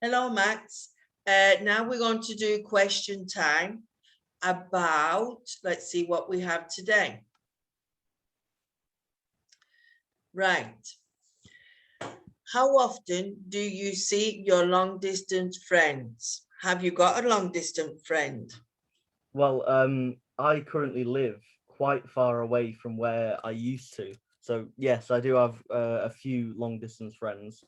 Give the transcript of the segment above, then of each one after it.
Hello, Max. Now we're going to do question time about, let's see what we have today. Right. How often do you see your long distance friends? Have you got a long distance friend? Well, I currently live quite far away from where I used to. So yes, I do have a few long distance friends.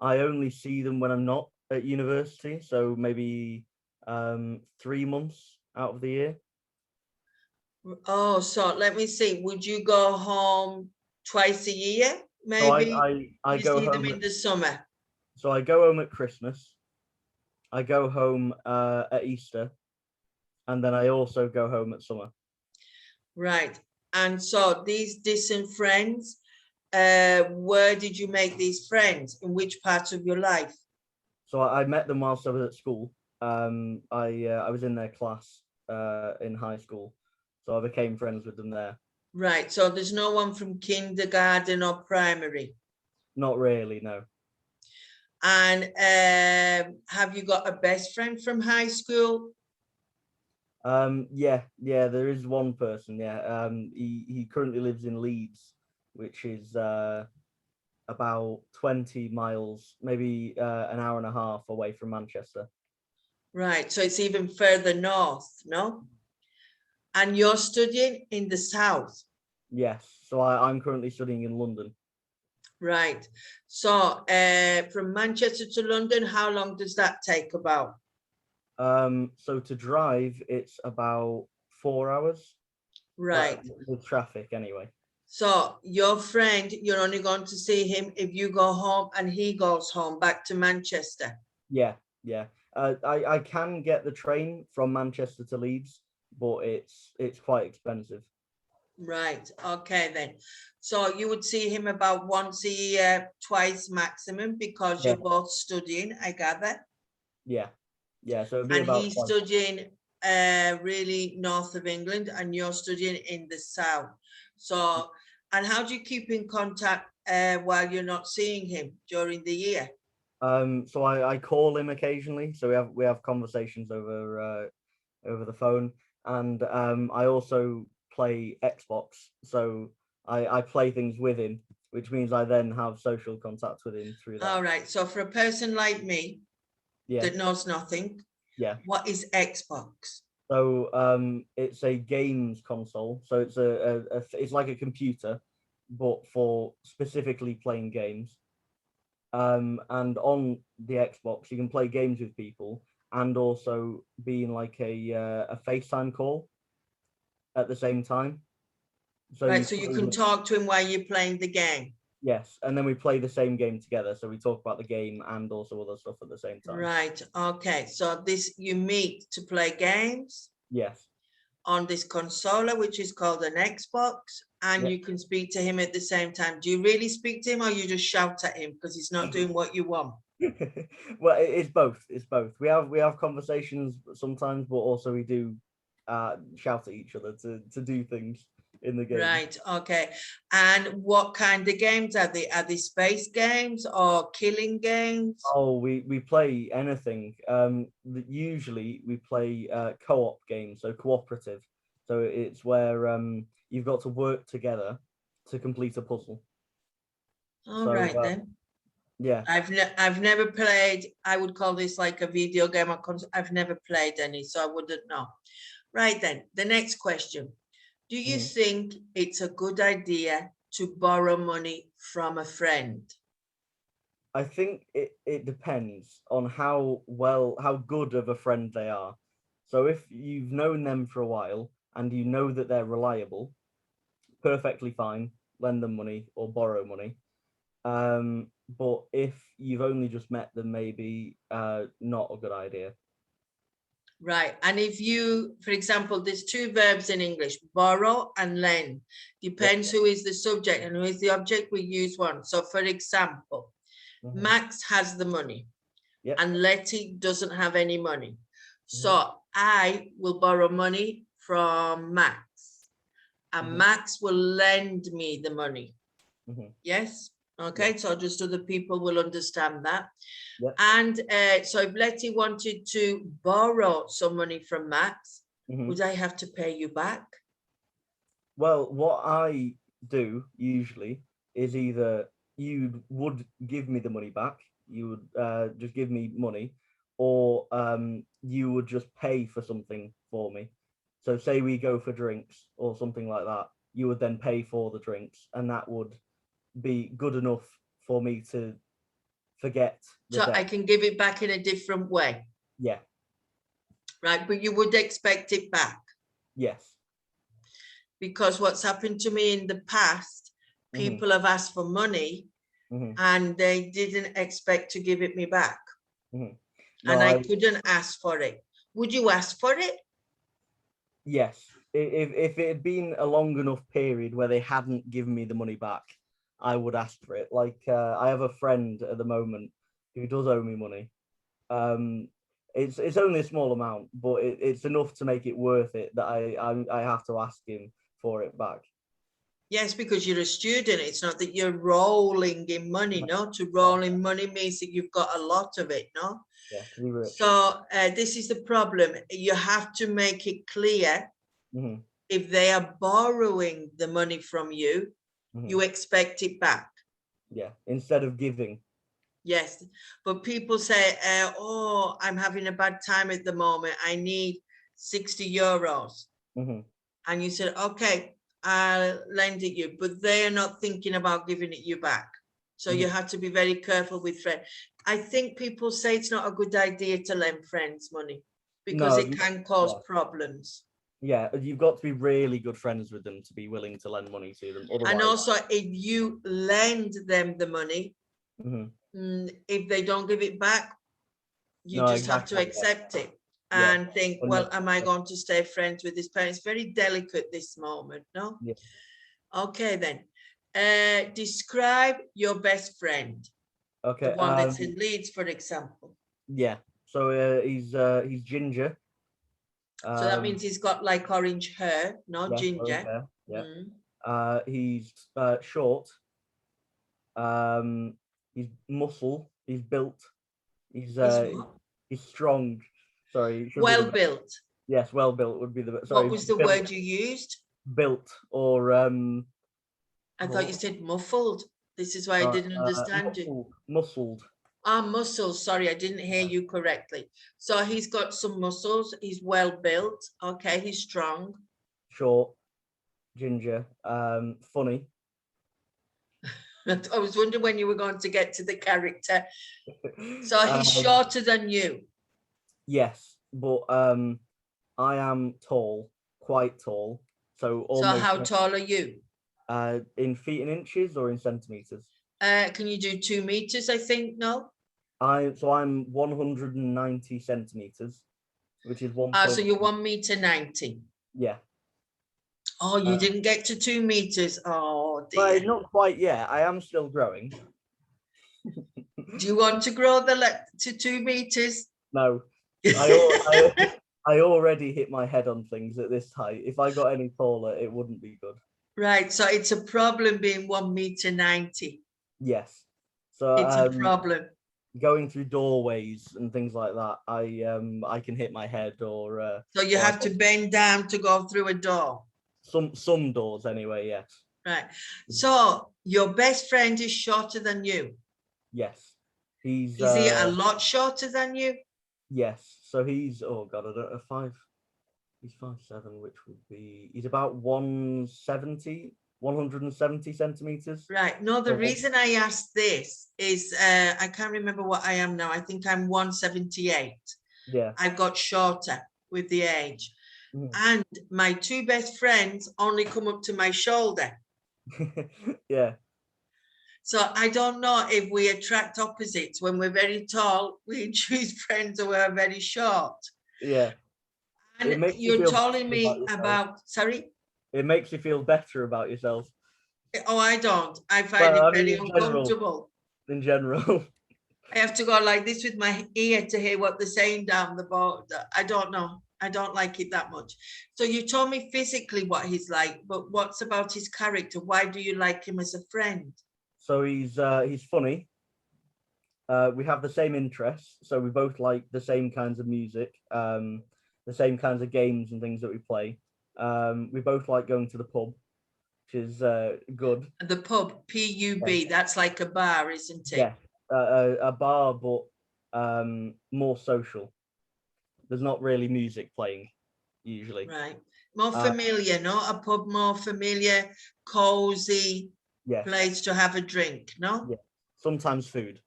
I only see them when I'm not at university, so maybe 3 months out of the year. Oh, so let me see. Would you go home twice a year? So Maybe I you go see them home. in the summer. So I go home at Christmas. I go home at Easter, and then I also go home at summer. Right. And so these distant friends, where did you make these friends? In which part of your life? So I met them whilst I was at school. I was in their class in high school, so I became friends with them there. Right. So there's no one from kindergarten or primary. Not really, no. And have you got a best friend from high school? Yeah, there is one person. Yeah, he currently lives in Leeds, which is about 20 miles, maybe an hour and a half away from Manchester. Right. So it's even further north, no? And you're studying in the south. Yes, so I'm currently studying in London. Right. So from Manchester to London, how long does that take about? So to drive, it's about 4 hours. Right. With traffic anyway. So your friend, you're only going to see him if you go home and he goes home back to Manchester. Yeah, yeah. I can get the train from Manchester to Leeds, but it's quite expensive. Right. Okay then. So you would see him about once a year, twice maximum, because Yeah, you're both studying, I gather. yeah, yeah. So it'd be And about he's twice. studying really north of England and you're studying in the south. So, and how do you keep in contact while you're not seeing him during the year? So I call him occasionally. So we have conversations over the phone, and I also play Xbox. So I play things with him, which means I then have social contact with him through that. All right. So for a person like me Yeah, that knows nothing, yeah. what is Xbox? So it's a games console. So it's like a computer, but for specifically playing games. And on the Xbox, you can play games with people and also be in like a FaceTime call at the same time. So Right. you So you play can with, talk to him while you're playing the game. yes, and then we play the same game together. So we talk about the game and also other stuff at the same time. Right. Okay. So this, you meet to play games Yes. on this consoler, which is called an Xbox, and Yeah. you can speak to him at the same time. Do you really speak to him or you just shout at him because he's not doing what you want? Well, it's both. It's both. We have conversations sometimes, but also we do shout at each other to do things in the game. Right, okay. And what kind of games are they? Are they space games or killing games? Oh, we play anything. Usually we play co-op games, so cooperative. So it's where you've got to work together to complete a puzzle. All So right then. yeah. I've never played, I would call this like a video game or I've never played any, so I wouldn't know. Right then, the next question. Do you Mhm. think it's a good idea to borrow money from a friend? I think it depends on how good of a friend they are. So if you've known them for a while and you know that they're reliable, perfectly fine, lend them money or borrow money. But if you've only just met them, maybe not a good idea. Right. And if you, for example, there's two verbs in English, borrow and lend. Yeah. Depends who is the subject and who is the object, we use one. So for example, Hmm. Max has the money Yep. and Letty doesn't have any money. Hmm. So I will borrow money from Max and Hmm. Max will lend me the money. Hmm. Yes? Okay, so just other people will understand that. Yeah. And so if Letty wanted to borrow some money from Max, Mhm. would I have to pay you back? Well, what I do usually is either you would give me the money back, you would just give me money, or you would just pay for something for me. So say we go for drinks or something like that, you would then pay for the drinks, and that would be good enough for me to forget the So I debt. can give it back in a different way, Yeah. right? But you would expect it back, Yes. because what's happened to me in the past, Mhm. people have asked for money Mhm. and they didn't expect to give it me back. Mhm. And No, I couldn't ask for it. Would you ask for it? yes. If it had been a long enough period where they hadn't given me the money back, I would ask for it. Like I have a friend at the moment who does owe me money. Um, it's only a small amount, but it's enough to make it worth it that I have to ask him for it back. Yes, because you're a student. It's not that you're rolling in money, no? To roll in money means that you've got a lot of it, no? Yeah, to be rich. So this is the problem. You have to make it clear, Mhm. if they are borrowing the money from you, Mhm. you expect it back. Yeah, instead of giving. Yes, but people say, oh, I'm having a bad time at the moment. I need 60 euros. Mhm. And you said, okay, I'll lend it you, but they are not thinking about giving it you back. So you Mhm. have to be very careful with friends. I think people say it's not a good idea to lend friends money because No, it can cause yeah. problems. Yeah, you've got to be really good friends with them to be willing to lend money to them. And Otherwise, also, if you lend them the money, Mhm. if they don't give it back, you No, just have to exactly. accept it Yeah. and think, well, am I going to stay friends with this parent? It's very delicate this moment, no? Yeah. Okay, then. Describe your best friend, Okay. the one that's in Leeds, for example. Yeah. So he's ginger. So that means he's got like orange hair, no Yeah, orange ginger. hair. Yeah. Mm. He's short. He's muscle. He's built. He's He's uh what? he's strong. Sorry, it should be the Well best. built. Yes, well built would be the best. What Sorry, was the built, word you used? built or I thought you said muffled. This is why I didn't understand you. muscled. Ah, muscles. Sorry, I didn't hear you correctly. So he's got some muscles. He's well built. Okay, he's strong. Short, ginger, funny. I was wondering when you were going to get to the character. So he's shorter than you. Yes, but I am tall, quite tall. So almost. So how tall are you? In feet and inches or in centimeters? Can you do 2 meters? I think no. I'm 190 centimeters, which is one. So you're 1 meter 90. Yeah. Oh, you didn't get to 2 meters. Oh dear. But not quite yet. I am still growing. Do you want to grow to 2 meters? No. I already hit my head on things at this height. If I got any taller, it wouldn't be good. Right. So it's a problem being 1 meter 90. Yes. So It's a problem. Going through doorways and things like that, I can hit my head or. So you have to bend down to go through a door. Some doors anyway. Yes. Right. So your best friend is shorter than you. Yes. Is he a lot shorter than you? Yes. So he's, oh God, I don't know, he's 5'7", which would be, he's about 170 centimeters. Right. No, the reason I asked this is I can't remember what I am now. I think I'm 178. Yeah. I've got shorter with the age. And my 2 best friends only come up to my shoulder. Yeah. So I don't know if we attract opposites. When we're very tall, we choose friends who are very short. Yeah. And you're telling me about, sorry? It makes you feel better about yourself. Oh, I don't. I find it very uncomfortable. In general. I have to go like this with my ear to hear what they're saying down the board. I don't know. I don't like it that much. So you told me physically what he's like, but what's about his character? Why do you like him as a friend? So he's funny. We have the same interests, so we both like the same kinds of music, the same kinds of games and things that we play. We both like going to the pub, which is good. The pub, P-U-B, that's like a bar, isn't it? Yeah, a bar, but more social. There's not really music playing usually. Right. More Uh, familiar, no? A pub more familiar, cozy yes, place to have a drink, no? yeah. Sometimes food.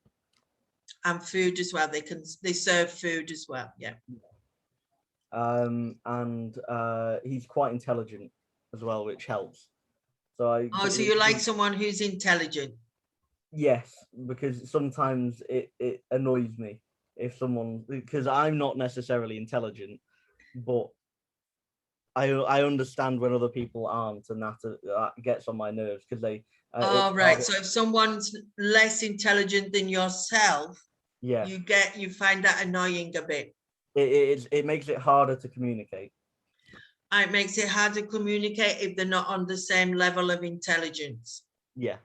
And food as well. They serve food as well. Yeah. And he's quite intelligent as well, which helps. So Oh, so you like someone who's intelligent? yes, because sometimes it annoys me if someone, because I'm not necessarily intelligent, but I understand when other people aren't, and that gets on my nerves because they. Oh, right. So if someone's less intelligent than yourself, Yeah, you find that annoying a bit. it makes it harder to communicate. And it makes it hard to communicate if they're not on the same level of intelligence. Yeah.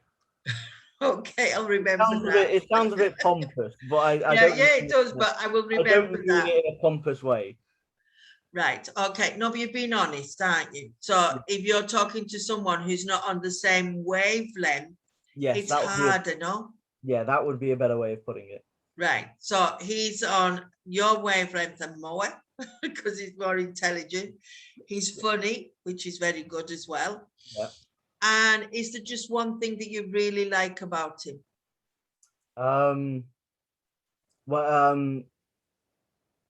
Okay, I'll remember that. It sounds a bit pompous, but I Yeah, don't. yeah, it does, but I will I don't remember mean that. it in a pompous way. Right. Okay. No, but you've been honest, aren't you? So Yeah. if you're talking to someone who's not on the same wavelength, Yes, it's that would harder, no? yeah, that would be a better way of putting it. Right. So he's on your wavelength and more because he's more intelligent. He's funny, which is very good as well. Yeah. And is there just one thing that you really like about him? Well,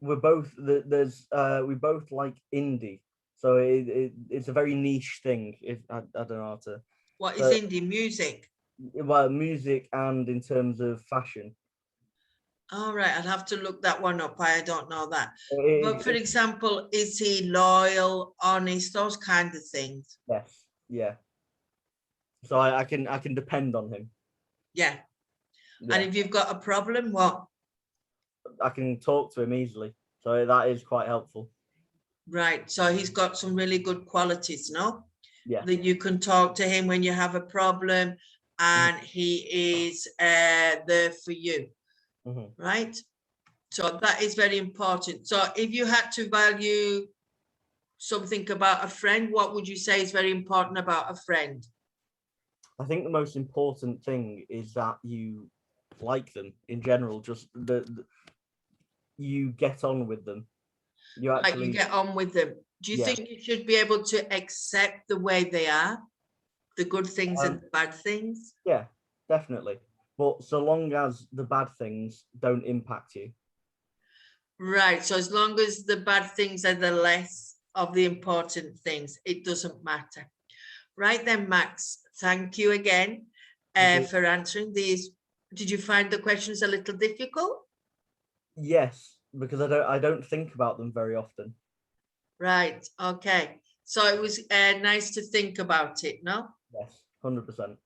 we're both we both like indie, so it's a very niche thing. If I don't know how to. What is indie music? Well, music and in terms of fashion. All right, I'd have to look that one up. I don't know that. But for It- example, is he loyal, honest, those kind of things? yes, yeah. So I can depend on him. Yeah. Yeah. And if you've got a problem, what? I can talk to him easily, so that is quite helpful. Right. So he's got some really good qualities, no? Yeah. That you can talk to him when you have a problem, and he is there for you. Right. So that is very important. So if you had to value something about a friend, what would you say is very important about a friend? I think the most important thing is that you like them in general. Just you get on with them. You Like actually you get on with them. Do you Yeah. think you should be able to accept the way they are, the good things and the bad things? Yeah, definitely. But so long as the bad things don't impact you. Right. So as long as the bad things are the less of the important things, it doesn't matter. Right then, Max, thank you again for answering these. Did you find the questions a little difficult? Yes, because I don't think about them very often. Right. Okay. So it was nice to think about it, no? Yes, 100%.